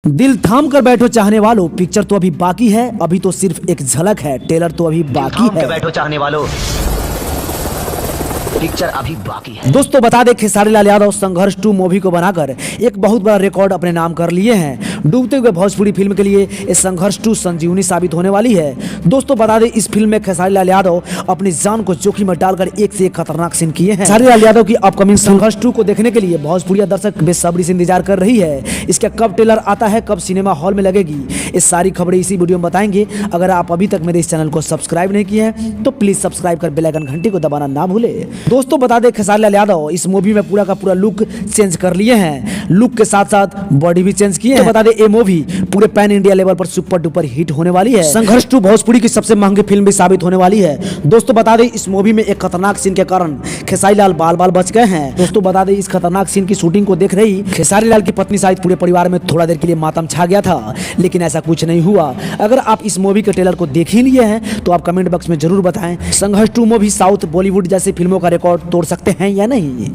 दिल थाम कर बैठो चाहने वालों, पिक्चर तो अभी बाकी है, अभी तो सिर्फ एक झलक है, ट्रेलर तो अभी बाकी है। बैठो चाहने वालों, पिक्चर अभी बाकी है। दोस्तों बता दें, खेसारी लाल यादव संघर्ष 2 मूवी को बनाकर एक बहुत बड़ा रिकॉर्ड अपने नाम कर लिए हैं। डूबते हुए भोजपुरी फिल्म के लिए ये संघर्ष 2 संजीवनी साबित होने वाली है। दोस्तों बता दें, इस फिल्म में खेसारी लाल यादव अपनी जान को जोखिम में डालकर एक से एक खतरनाक सीन किए हैं। खेसारी लाल यादव की अपकमिंग संघर्ष 2 को देखने के लिए भोजपुरी दर्शक बेसब्री से इंतजार कर रही है। इसका कब ट्रेलर आता है, कब सिनेमा हॉल में लगेगी, ये सारी खबरें इसी वीडियो में बताएंगे। अगर आप अभी तक मेरे इस चैनल को सब्सक्राइब नहीं किए हैं तो प्लीज सब्सक्राइब कर बेल आइकन घंटी को दबाना ना भूले। दोस्तों बता दें, खेसारी लाल यादव इस मूवी में पूरा का पूरा लुक चेंज कर लिए हैं, लुक के साथ साथ बॉडी भी चेंज किए हैं। तो बता दें, ये मूवी पूरे पैन इंडिया लेवल पर सुपर डुपर हिट होने वाली है। संघर्ष 2 भोजपुरी की सबसे महंगी फिल्म भी साबित होने वाली है। दोस्तों बता दें, इस मूवी में एक खतरनाक सीन के कारण खेसारी लाल बाल बाल बच गए हैं। दोस्तों बता दें, इस खतरनाक सीन की शूटिंग को देख रही खेसारी लाल की पत्नी सहित पूरे परिवार में थोड़ा देर के लिए मातम छा गया था, लेकिन ऐसा कुछ नहीं हुआ। अगर आप इस मूवी के ट्रेलर को देख ही लिए हैं तो आप कमेंट बॉक्स में जरूर बताएं, संघर्ष 2 मूवी साउथ बॉलीवुड जैसी फिल्मों का रिकॉर्ड तोड़ सकते हैं या नहीं।